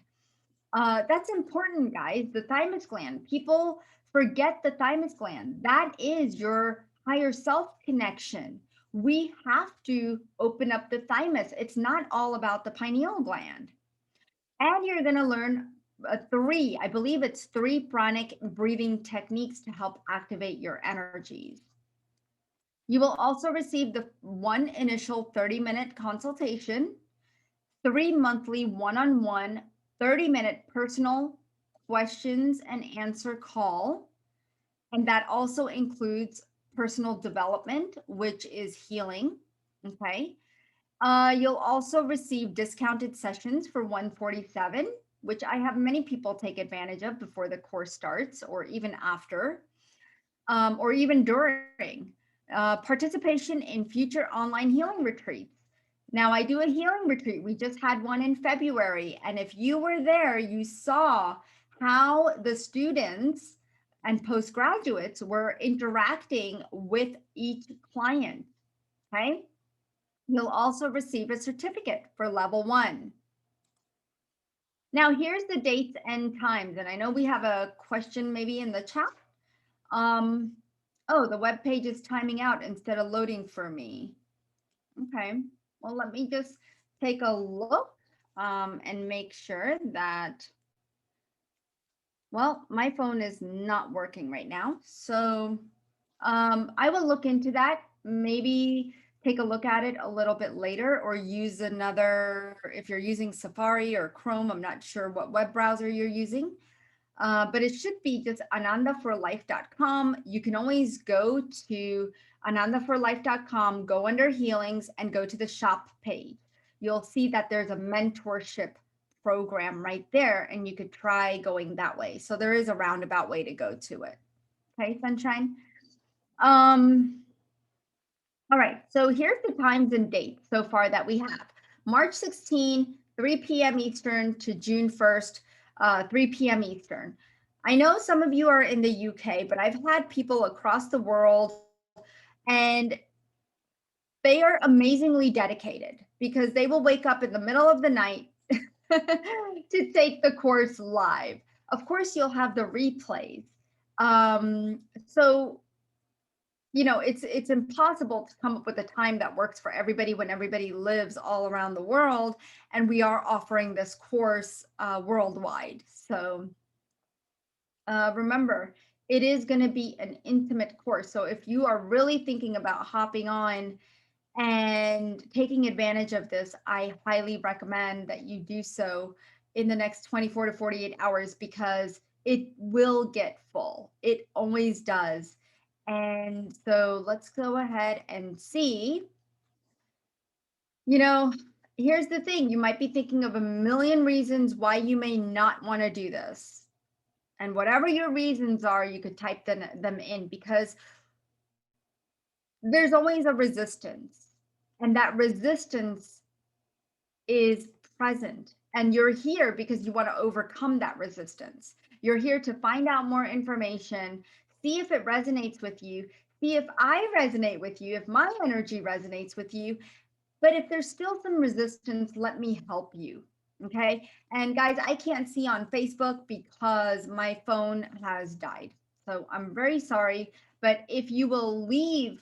That's important, guys. The thymus gland. People forget the thymus gland. That is your higher self connection. We have to open up the thymus. It's not all about the pineal gland. And you're going to learn 3, I believe it's 3 pranic breathing techniques to help activate your energies. You will also receive the 1 initial 30-minute consultation, 3 monthly one-on-one 30-minute personal questions and answer call. And that also includes personal development, which is healing. Okay. You'll also receive discounted sessions for $147, which I have many people take advantage of before the course starts or even after, or even during. Participation in future online healing retreats. Now, I do a healing retreat. We just had one in February. And if you were there, you saw how the students and postgraduates were interacting with each client. Okay. You'll also receive a certificate for level 1. Now, here's the dates and times. And I know we have a question maybe in the chat. Oh, the web page is timing out instead of loading for me. Okay. Well, let me just take a look and make sure that, well, my phone is not working right now. So I will look into that, maybe take a look at it a little bit later or use another, if you're using Safari or Chrome, I'm not sure what web browser you're using. but it should be just anandaforlife.com. You can always go to anandaforlife.com, go under healings, and go to the shop page. You'll see that there's a mentorship program right there, and you could try going that way. So there is a roundabout way to go to it. Okay, Sunshine. All right, so here's the times and dates so far that we have. March 16, 3 p.m. Eastern to June 1st, 3 p.m. Eastern. I know some of you are in the UK, but I've had people across the world, and they are amazingly dedicated because they will wake up in the middle of the night to take the course live. Of course, you'll have the replays. So it's impossible to come up with a time that works for everybody when everybody lives all around the world, and we are offering this course worldwide. So remember, it is going to be an intimate course. So if you are really thinking about hopping on and taking advantage of this, I highly recommend that you do so in the next 24 to 48 hours, because it will get full. It always does. And so let's go ahead and see. Here's the thing. You might be thinking of a million reasons why you may not want to do this. And whatever your reasons are, you could type them in, because there's always a resistance. And that resistance is present. And you're here because you want to overcome that resistance. You're here to find out more information, see if it resonates with you, see if I resonate with you, if my energy resonates with you. But if there's still some resistance, let me help you. Okay. And guys, I can't see on Facebook because my phone has died. So I'm very sorry. But if you will leave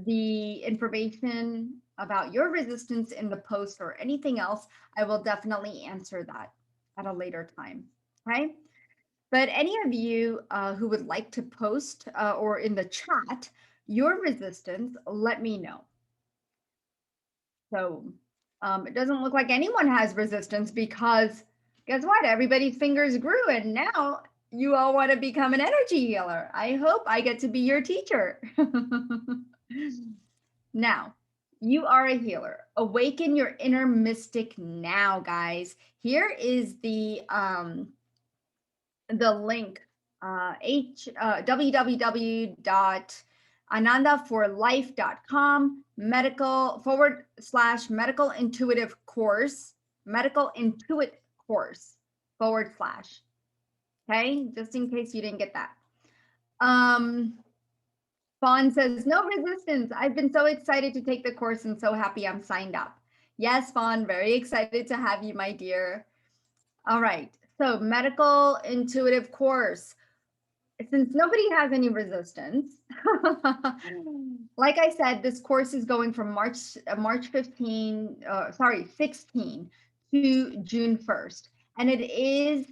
the information about your resistance in the post or anything else, I will definitely answer that at a later time. Okay. But any of you who would like to post or in the chat your resistance, let me know. So it doesn't look like anyone has resistance, because guess what? Everybody's fingers grew, and now you all want to become an energy healer. I hope I get to be your teacher. Now, you are a healer. Awaken your inner mystic now, guys. Here is the link, www.anandaforlife.com medical intuitive course, medical intuit course / okay, just in case you didn't get that. Fawn says, no resistance. I've been so excited to take the course and so happy I'm signed up. Yes, Fawn, very excited to have you, my dear. All right, so medical intuitive course. Since nobody has any resistance, like I said, this course is going from March 16 to June 1st. And it is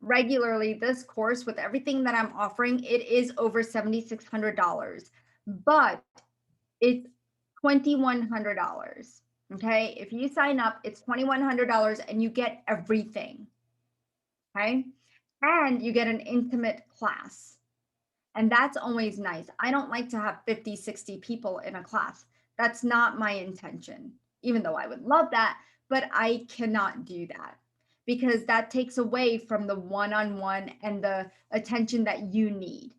regularly, this course with everything that I'm offering, it is over $7,600, but it's $2,100. Okay. If you sign up, it's $2,100 and you get everything. Okay. And you get an intimate class. And that's always nice. I don't like to have 50, 60 people in a class. That's not my intention, even though I would love that, but I cannot do that, because that takes away from the one-on-one and the attention that you need.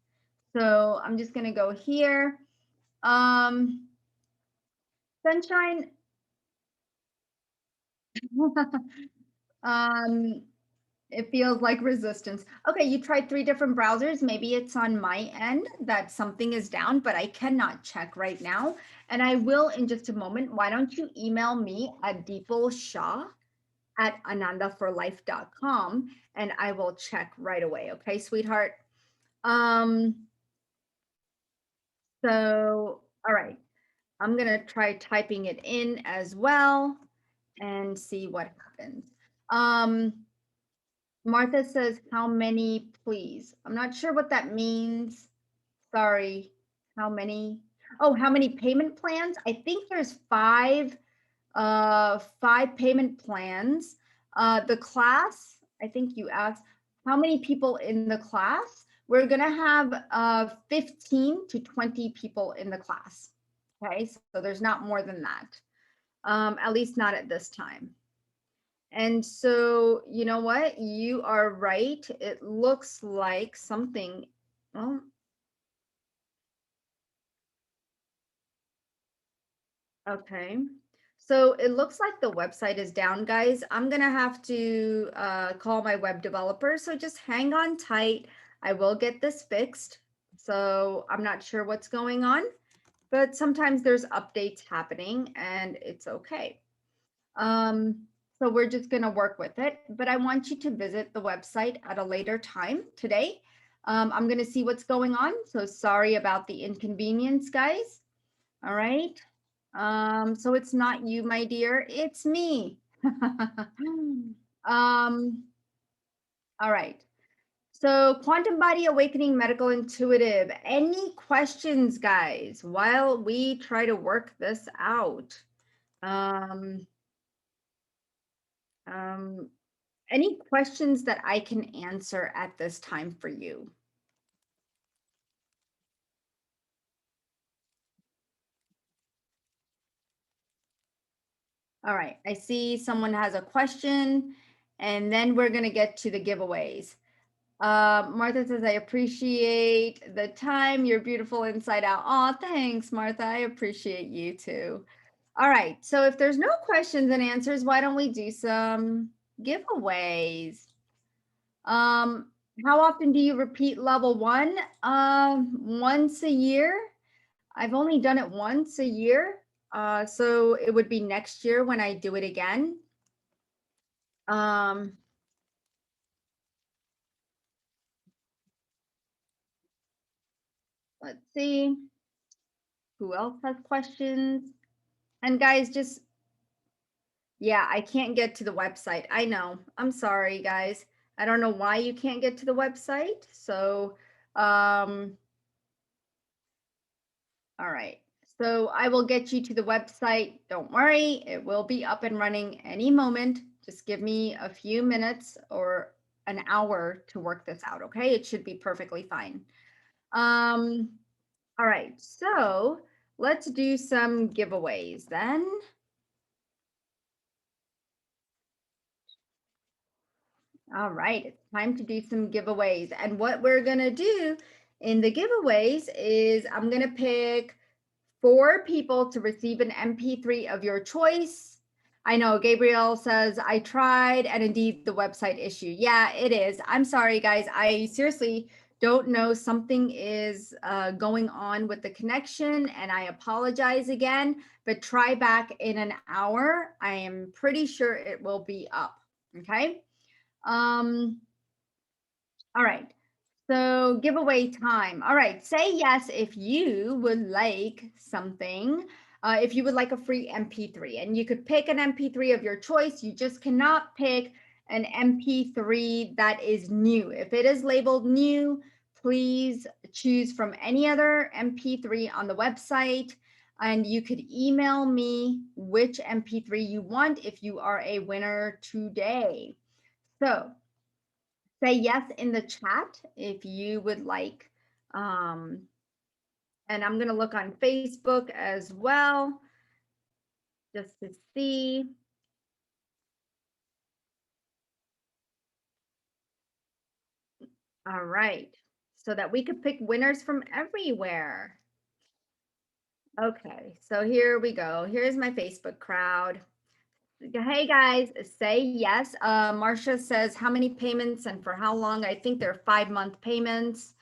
So I'm just going to go here. Sunshine. It feels like resistance. Okay, you tried 3 different browsers. Maybe it's on my end that something is down, but I cannot check right now. And I will in just a moment. Why don't you email me at deepalshah@anandaforlife.com, and I will check right away. Okay, sweetheart. So, all right. I'm going to try typing it in as well and see what happens. Martha says, how many, please? I'm not sure what that means. Sorry. How many? Oh, how many payment plans? I think there's 5 payment plans. The class, I think you asked how many people in the class? We're gonna have 15 to 20 people in the class. Okay, so there's not more than that, at least not at this time. And so, you know what? You are right. It looks like something, well, okay. So it looks like the website is down, guys. I'm gonna have to call my web developer. So just hang on tight. I will get this fixed. So I'm not sure what's going on, but sometimes there's updates happening and it's okay. So we're just gonna work with it, but I want you to visit the website at a later time today. I'm gonna see what's going on. So sorry about the inconvenience, guys. All right. So it's not you, my dear, it's me. um, all right. So quantum body awakening medical intuitive. Any questions, guys, while we try to work this out? Um, um, any questions that I can answer at this time for you? All right, I see someone has a question, and then we're going to get to the giveaways. Martha says, I appreciate the time. You're beautiful inside out. Oh, thanks, Martha. I appreciate you too. All right, so if there's no questions and answers, why don't we do some giveaways? How often do you repeat level one? Once a year. I've only done it once a year. So it would be next year when I do it again. Um, let's see who else has questions. And guys, just, yeah, I can't get to the website. I know. I'm sorry, guys. I don't know why you can't get to the website. So, all right. So I will get you to the website. Don't worry. It will be up and running any moment. Just give me a few minutes or an hour to work this out. Okay. It should be perfectly fine. All right. So let's do some giveaways then. All right. It's time to do some giveaways. And what we're going to do in the giveaways is I'm going to pick 4 people to receive an MP3 of your choice. I know Gabriel says, I tried, and indeed the website issue. Yeah, it is. I'm sorry, guys. I seriously don't know. Something is going on with the connection, and I apologize again, but try back in an hour. I am pretty sure it will be up. Okay. All right. So giveaway time. All right, say yes if you would like something, if you would like a free MP3, and you could pick an MP3 of your choice. You just cannot pick an MP3 that is new. If it is labeled new, please choose from any other MP3 on the website, and you could email me which MP3 you want if you are a winner today. So say yes in the chat if you would like. And I'm going to look on Facebook as well just to see. All right. So that we could pick winners from everywhere. Okay. So here we go. Here's my Facebook crowd. Hey guys, say yes. Marcia says how many payments and for how long? I think they're 5-month payments.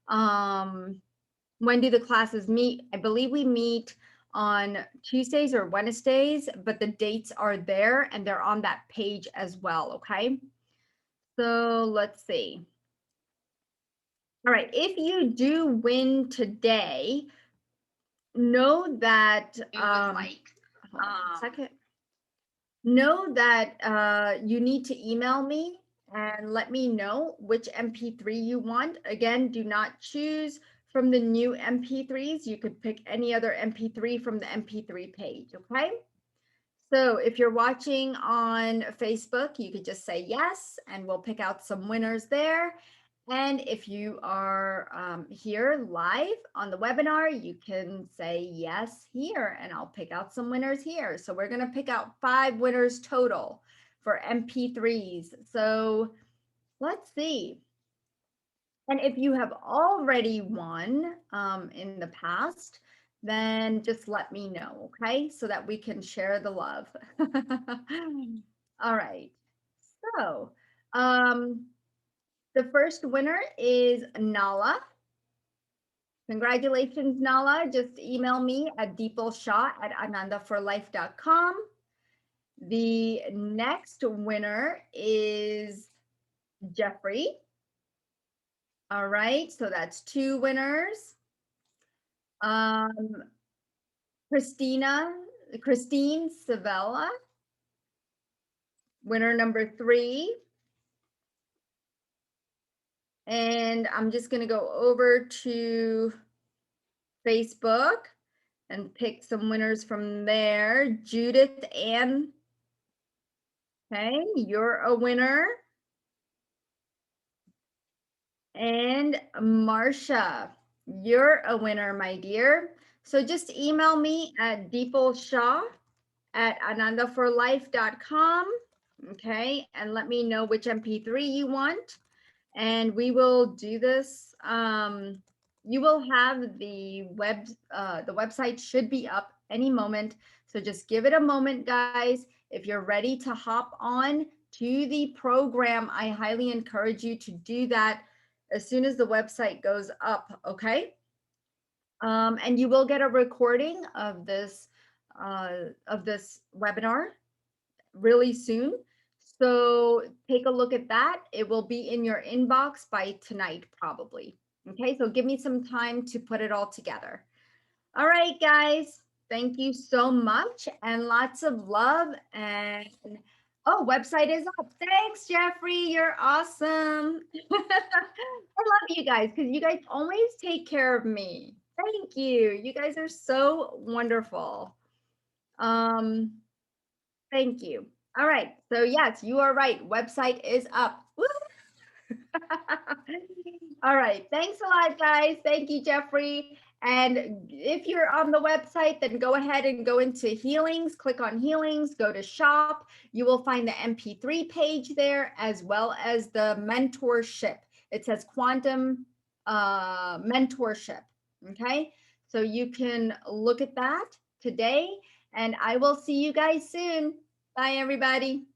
When do the classes meet? I believe we meet on Tuesdays or Wednesdays, but the dates are there and they're on that page as well. Okay. So let's see. All right. If you do win today, know that, hold on a second. Know that you need to email me and let me know which MP3 you want. Again, do not choose from the new MP3s. You could pick any other MP3 from the MP3 page, okay? So if you're watching on Facebook, you could just say yes, and we'll pick out some winners there. And if you are here live on the webinar, you can say yes here, and I'll pick out some winners here. So we're going to pick out 5 winners total for MP3s. So let's see. And if you have already won in the past, then just let me know, okay? So that we can share the love. All right. So the first winner is Nala. Congratulations, Nala. Just email me at deepalshah@anandaforlife.com. The next winner is Jeffrey. All right, so that's 2 winners. Christine Savella, winner number 3. And I'm just going to go over to Facebook and pick some winners from there. Judith Ann, okay, you're a winner. And Marsha, you're a winner, my dear. So just email me at deepalshah@anandaforlife.com, okay, and let me know which MP3 you want, and we will do this. You will have the website should be up any moment, so just give it a moment, guys. If you're ready to hop on to the program, I highly encourage you to do that as soon as the website goes up, okay? And you will get a recording of this webinar really soon. So take a look at that. It will be in your inbox by tonight, probably. Okay, so give me some time to put it all together. All right, guys, thank you so much and lots of love. And oh, website is up. Thanks, Jeffrey. You're awesome. I love you guys because you guys always take care of me. Thank you. You guys are so wonderful. Thank you. All right. So yes, you are right. Website is up. Woo! All right. Thanks a lot, guys. Thank you, Jeffrey. And if you're on the website, then go ahead and go into healings, click on healings, go to shop. You will find the MP3 page there, as well as the mentorship. It says quantum mentorship. Okay. So you can look at that today, and I will see you guys soon. Bye, everybody.